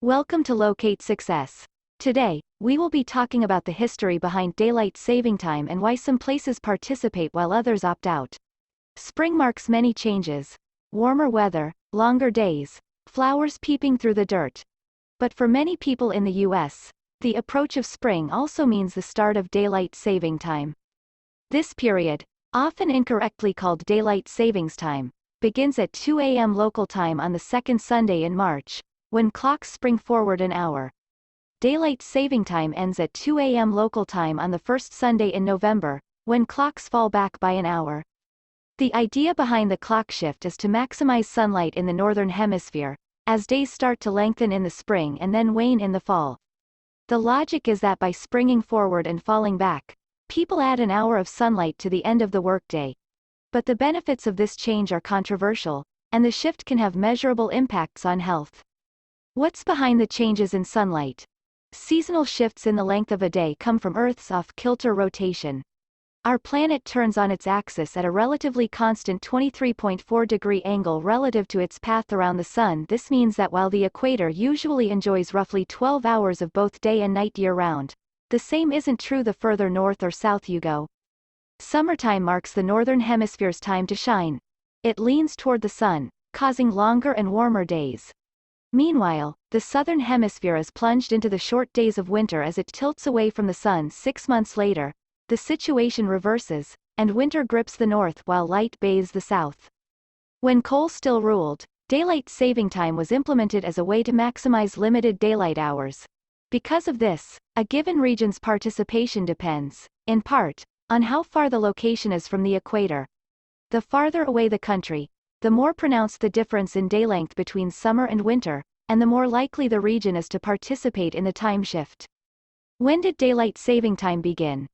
Welcome to Locate Success. Today, we will be talking about the history behind daylight saving time and why some places participate while others opt out. Spring marks many changes. Warmer weather, longer days, flowers peeping through the dirt. But for many people in the US, the approach of spring also means the start of daylight saving time. This period, often incorrectly called daylight savings time, begins at 2 a.m. local time on the second Sunday in March, when clocks spring forward an hour. Daylight saving time ends at 2 a.m. local time on the first Sunday in November, when clocks fall back by an hour. The idea behind the clock shift is to maximize sunlight in the northern hemisphere, as days start to lengthen in the spring and then wane in the fall. The logic is that by springing forward and falling back, people add an hour of sunlight to the end of the workday. But the benefits of this change are controversial, and the shift can have measurable impacts on health. What's behind the changes in sunlight? Seasonal shifts in the length of a day come from Earth's off-kilter rotation. Our planet turns on its axis at a relatively constant 23.4-degree angle relative to its path around the Sun. This means that while the equator usually enjoys roughly 12 hours of both day and night year-round, the same isn't true the further north or south you go. Summertime marks the northern hemisphere's time to shine. It leans toward the sun, causing longer and warmer days. Meanwhile, the southern hemisphere is plunged into the short days of winter as it tilts away from the sun. 6 months later, the situation reverses, and winter grips the north while light bathes the south. When coal still ruled, daylight saving time was implemented as a way to maximize limited daylight hours. Because of this, a given region's participation depends, in part, on how far the location is from the equator. The farther away the country, the more pronounced the difference in day length between summer and winter, and the more likely the region is to participate in the time shift. When did daylight saving time begin?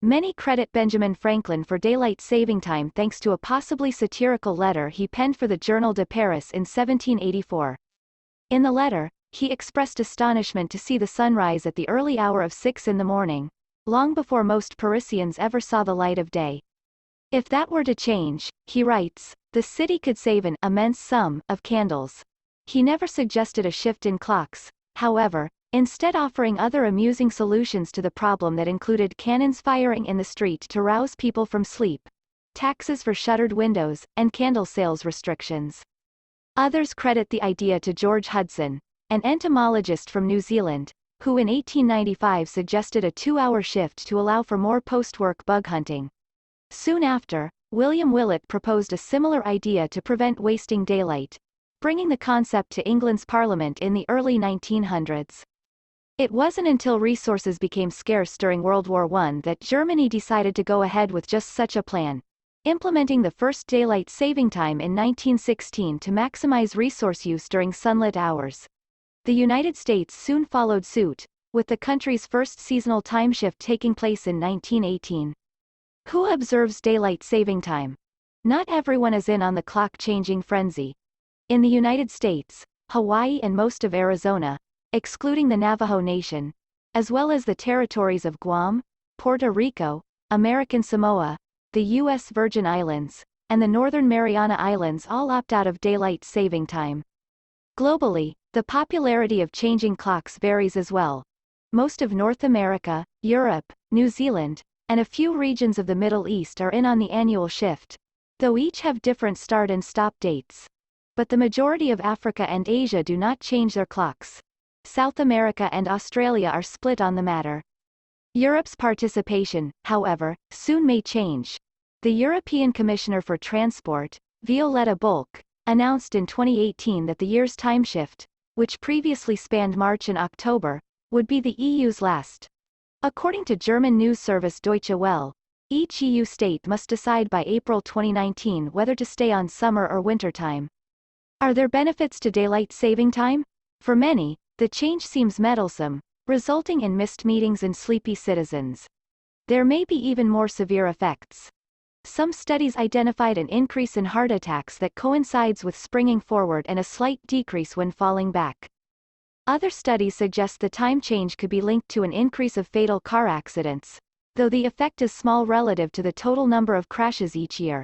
Many credit Benjamin Franklin for daylight saving time thanks to a possibly satirical letter he penned for the Journal de Paris in 1784. In the letter, he expressed astonishment to see the sun rise at the early hour of 6 in the morning, long before most Parisians ever saw the light of day. If that were to change, he writes, the city could save an immense sum of candles. He never suggested a shift in clocks, however, instead offering other amusing solutions to the problem that included cannons firing in the street to rouse people from sleep, taxes for shuttered windows, and candle sales restrictions. Others credit the idea to George Hudson, an entomologist from New Zealand, who in 1895 suggested a 2-hour shift to allow for more post-work bug hunting. Soon after, William Willett proposed a similar idea to prevent wasting daylight, bringing the concept to England's Parliament in the early 1900s. It wasn't until resources became scarce during World War I that Germany decided to go ahead with just such a plan, implementing the first daylight saving time in 1916 to maximize resource use during sunlit hours. The United States soon followed suit, with the country's first seasonal time shift taking place in 1918. Who observes daylight saving time? Not everyone is in on the clock-changing frenzy. In the United States, Hawaii and most of Arizona, excluding the Navajo Nation, as well as the territories of Guam, Puerto Rico, American Samoa, the U.S. Virgin Islands, and the Northern Mariana Islands all opt out of daylight saving time. Globally, the popularity of changing clocks varies as well. Most of North America, Europe, New Zealand, and a few regions of the Middle East are in on the annual shift, though each have different start and stop dates. But the majority of Africa and Asia do not change their clocks. South America and Australia are split on the matter. Europe's participation, however, soon may change. The European Commissioner for Transport, Violeta Bulc, announced in 2018 that the year's time shift, which previously spanned March and October, would be the EU's last. According to German news service Deutsche Welle, each EU state must decide by April 2019 whether to stay on summer or winter time. Are there benefits to daylight saving time? For many, the change seems meddlesome, resulting in missed meetings and sleepy citizens. There may be even more severe effects. Some studies identified an increase in heart attacks that coincides with springing forward and a slight decrease when falling back. Other studies suggest the time change could be linked to an increase of fatal car accidents, though the effect is small relative to the total number of crashes each year.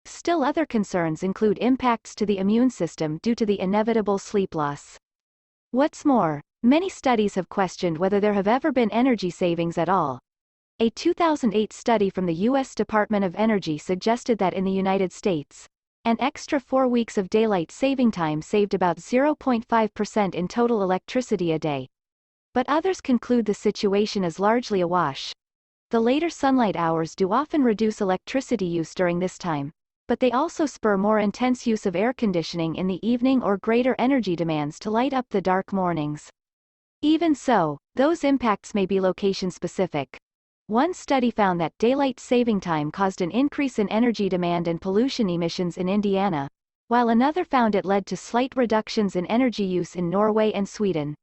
Still, other concerns include impacts to the immune system due to the inevitable sleep loss. What's more, many studies have questioned whether there have ever been energy savings at all. A 2008 study from the U.S. Department of Energy suggested that in the United States, an extra 4 weeks of daylight saving time saved about 0.5% in total electricity a day. But others conclude the situation is largely a wash. The later sunlight hours do often reduce electricity use during this time, but they also spur more intense use of air conditioning in the evening or greater energy demands to light up the dark mornings. Even so, those impacts may be location-specific. One study found that daylight saving time caused an increase in energy demand and pollution emissions in Indiana, while another found it led to slight reductions in energy use in Norway and Sweden.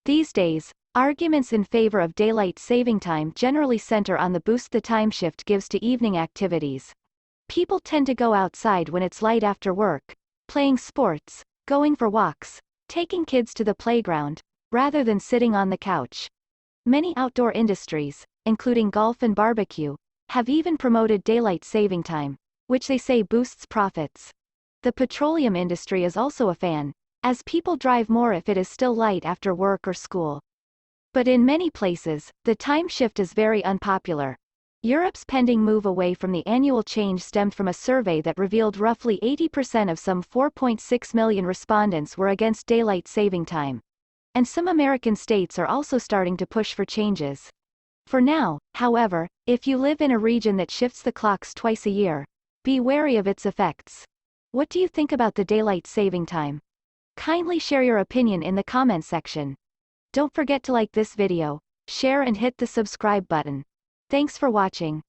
These days, arguments in favor of daylight saving time generally center on the boost the time shift gives to evening activities. People tend to go outside when it's light after work, playing sports, going for walks, taking kids to the playground, rather than sitting on the couch. Many outdoor industries, including golf and barbecue, have even promoted daylight saving time, which they say boosts profits. The petroleum industry is also a fan, as people drive more if it is still light after work or school. But in many places, the time shift is very unpopular. Europe's pending move away from the annual change stemmed from a survey that revealed roughly 80% of some 4.6 million respondents were against daylight saving time. And some American states are also starting to push for changes. For now, however, if you live in a region that shifts the clocks twice a year, be wary of its effects. What do you think about the daylight saving time? Kindly share your opinion in the comment section. Don't forget to like this video, share and hit the subscribe button. Thanks for watching.